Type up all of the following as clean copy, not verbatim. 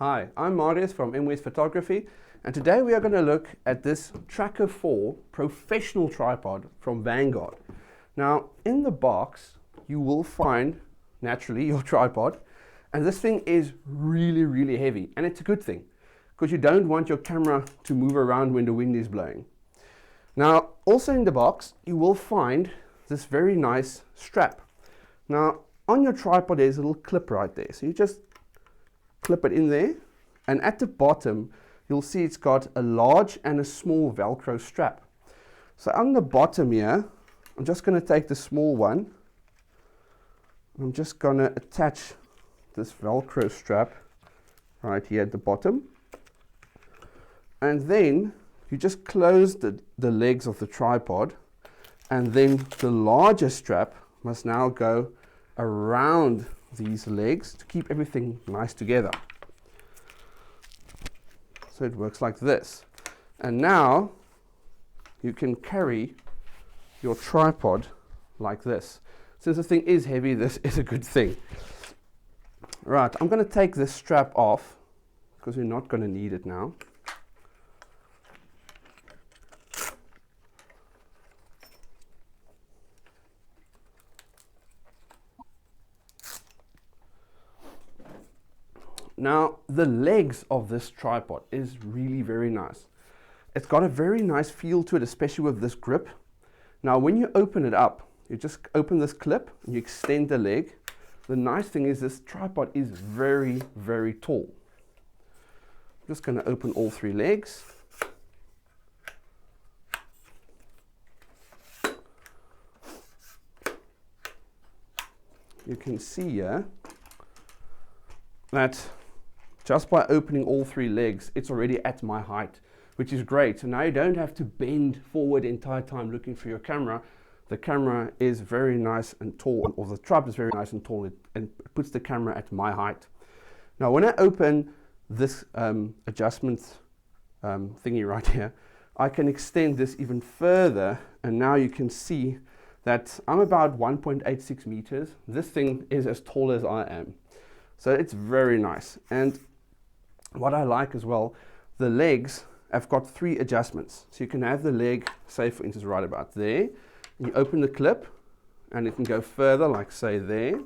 Hi, I'm Marius from MWest Photography, and today we are going to look at this Tracker 4 professional tripod from Vanguard. Now, in the box, you will find, naturally, your tripod, and this thing is really heavy, and it's a good thing, because you don't want your camera to move around when the wind is blowing. Now, also in the box, you will find this very nice strap. Now, on your tripod, there's a little clip right there, so you just clip it in there, and at the bottom you'll see it's got a large and a small Velcro strap. So on the bottom here, I'm just going to take the small one. I'm just going to attach this Velcro strap right here at the bottom, and then you just close the legs of the tripod, and then the larger strap must now go around these legs to keep everything nice together. So it works like this. And now you can carry your tripod like this. Since the thing is heavy, this is a good thing. Right, I'm going to take this strap off because we're not going to need it now. Now, the legs of this tripod is really very nice. It's got a very nice feel to it, especially with this grip. Now, when you open it up, you just open this clip and you extend the leg. The nice thing is this tripod is very tall. I'm just going to open all three legs. You can see here that just by opening all three legs, it's already at my height, which is great. So now you don't have to bend forward the entire time looking for your camera. The camera is very nice and tall, or the tripod is very nice and tall, and it puts the camera at my height. Now when I open this adjustment thingy right here, I can extend this even further, and now you can see that I'm about 1.86 meters. This thing is as tall as I am. So it's very nice. And what I like as well, the legs have got three adjustments. So you can have the leg, say for instance, right about there. You open the clip and it can go further, like say there.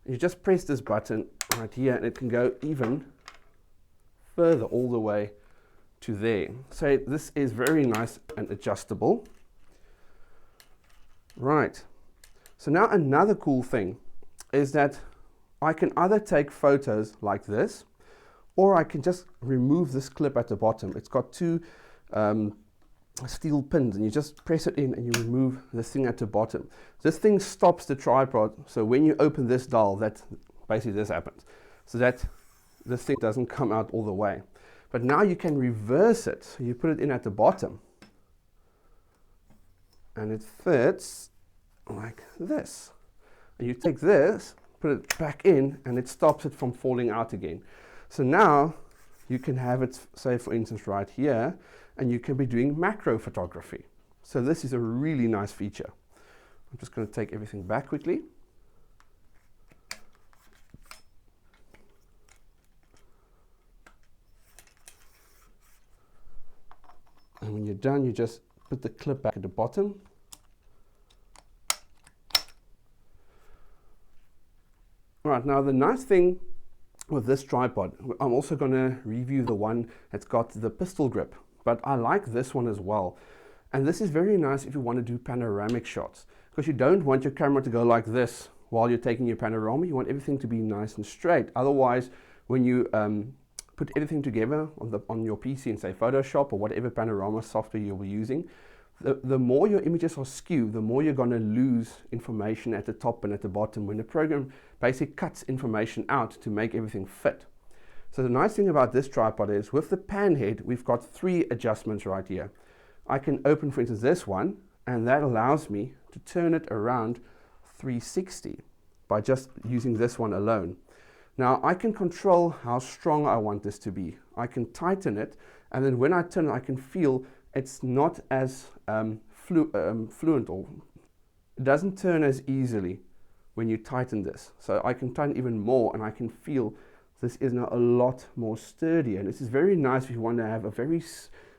You just press this button right here and it can go even further all the way to there. So this is very nice and adjustable. Right. So now another cool thing is that I can either take photos like this, or I can just remove this clip at the bottom. It's got two steel pins, and you just press it in and you remove this thing at the bottom. This thing stops the tripod, so when you open this dial, that basically this happens, so that this thing doesn't come out all the way. But now you can reverse it. So you put it in at the bottom, and it fits like this. And you take this, put it back in, and it stops it from falling out again. So now you can have it, say for instance right here, and you can be doing macro photography. So this is a really nice feature. I'm just going to take everything back quickly. And when you're done, you just put the clip back at the bottom. Right, now the nice thing with this tripod, I'm also going to review the one that's got the pistol grip, but I like this one as well. And this is very nice if you want to do panoramic shots, because you don't want your camera to go like this while you're taking your panorama. You want everything to be nice and straight. Otherwise, when you put everything together on your PC and say Photoshop or whatever panorama software you'll be using, the more your images are skewed, the more you're going to lose information at the top and at the bottom when the program basically cuts information out to make everything fit. So the nice thing about this tripod is with the pan head, we've got three adjustments right here. I can open, for instance, this one, and that allows me to turn it around 360 by just using this one alone. Now I can control how strong I want this to be. I can tighten it, and then when I turn it, I can feel it's not as fluent, or it doesn't turn as easily when you tighten this. So I can tighten even more, and I can feel this is now a lot more sturdy, and this is very nice if you want to have a very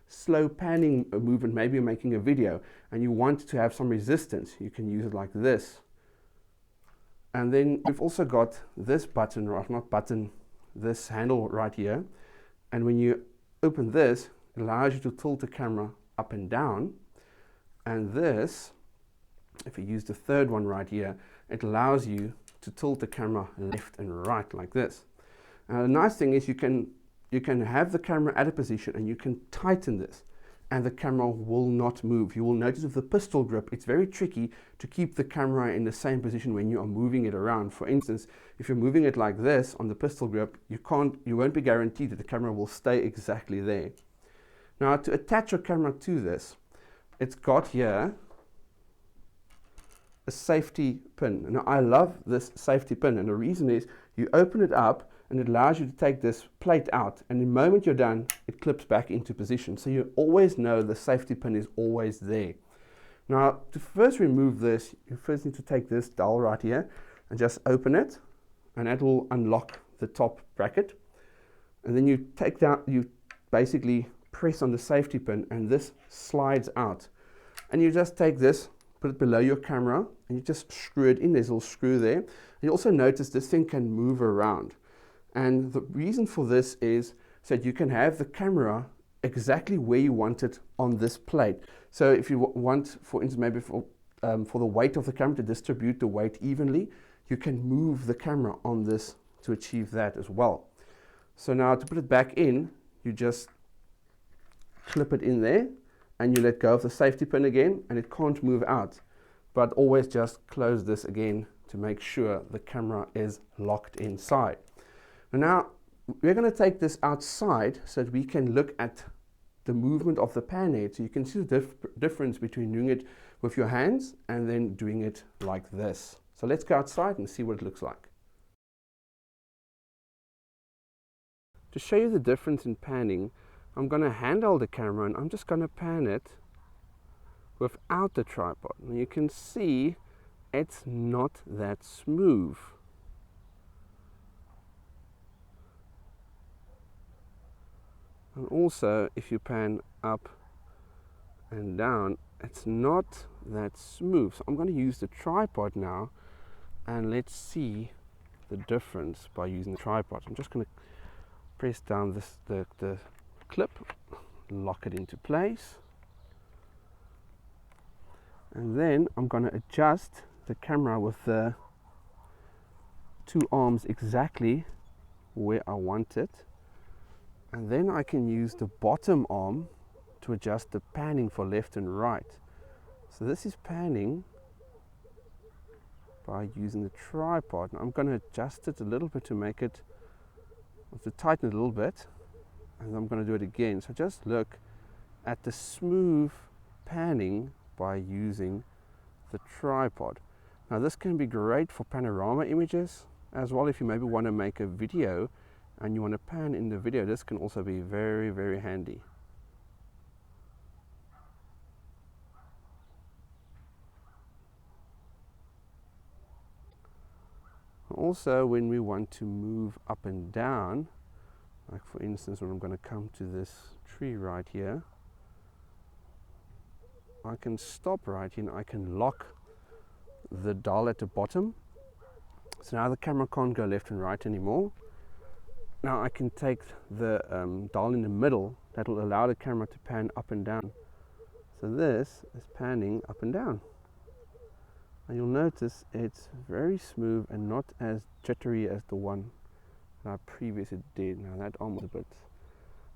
slow panning movement. Maybe you're making a video and you want to have some resistance. You can use it like this. And then we've also got this button, or not button, this handle right here. And when you open this, it allows you to tilt the camera up and down. And this, if you use the third one right here, it allows you to tilt the camera left and right like this. Now the nice thing is you can have the camera at a position and you can tighten this and the camera will not move. You will notice with the pistol grip, it's very tricky to keep the camera in the same position when you are moving it around. For instance, if you're moving it like this on the pistol grip, you won't be guaranteed that the camera will stay exactly there. Now to attach your camera to this, it's got here a safety pin. Now I love this safety pin, and the reason is you open it up and it allows you to take this plate out, and the moment you're done, it clips back into position. So you always know the safety pin is always there. Now to first remove this, you first need to take this dowel right here and just open it, and that will unlock the top bracket. And then you take down, you basically press on the safety pin and this slides out. And you just take this, put it below your camera, and you just screw it in. There's a little screw there. And you also notice this thing can move around. And the reason for this is so that you can have the camera exactly where you want it on this plate. So if you want, for instance, maybe for the weight of the camera to distribute the weight evenly, you can move the camera on this to achieve that as well. So now to put it back in, you just clip it in there and you let go of the safety pin again, and it can't move out. But always just close this again to make sure the camera is locked inside. And now we're going to take this outside so that we can look at the movement of the pan head, so you can see the difference between doing it with your hands and then doing it like this. So let's go outside and see what it looks like. To show you the difference in panning, I'm going to handle the camera and I'm just going to pan it without the tripod. And you can see it's not that smooth. And also, if you pan up and down, it's not that smooth. So I'm going to use the tripod now, and let's see the difference by using the tripod. I'm just going to press down the clip, lock it into place, and then I'm going to adjust the camera with the two arms exactly where I want it. And then I can use the bottom arm to adjust the panning for left and right. So this is panning by using the tripod. Now I'm going to adjust it a little bit to make it, to tighten it a little bit, and I'm going to do it again. So just look at the smooth panning by using the tripod. Now this can be great for panorama images as well. If you maybe want to make a video and you want to pan in the video, this can also be very, very handy. Also, when we want to move up and down, like for instance when I'm going to come to this tree right here, I can stop right here and I can lock the dial at the bottom. So now the camera can't go left and right anymore. Now I can take the dial in the middle. That will allow the camera to pan up and down. So this is panning up and down. And you'll notice it's very smooth and not as jittery as the one that I previously did. Now that arm was a bit,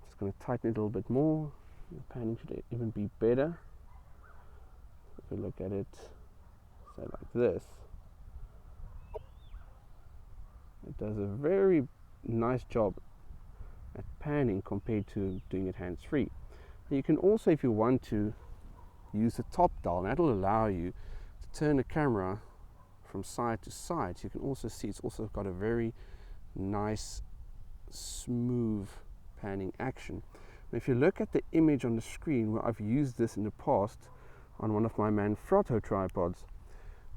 just going to tighten it a little bit more. The panning should even be better. If you look at it, say like this, it does a very nice job at panning compared to doing it hands-free. And you can also, if you want to, use the top dial. That will allow you to turn the camera from side to side. So you can also see it's also got a very nice smooth panning action. And if you look at the image on the screen where I've used this in the past on one of my Manfrotto tripods,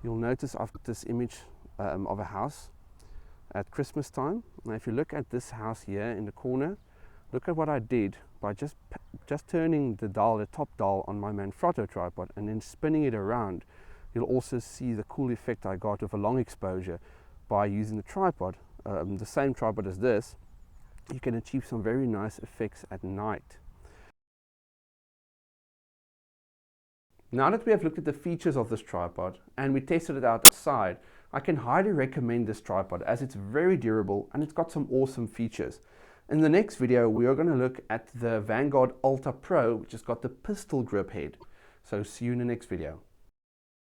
you'll notice I've got this image of a house, at Christmas time. Now if you look at this house here in the corner, look at what I did by just turning the dial, the top dial on my Manfrotto tripod and then spinning it around. You'll also see the cool effect I got with a long exposure by using the tripod, the same tripod as this. You can achieve some very nice effects at night. Now that we have looked at the features of this tripod and we tested it outside, I can highly recommend this tripod as it's very durable and it's got some awesome features. In the next video, we are going to look at the Vanguard Ultra Pro, which has got the pistol grip head. So see you in the next video.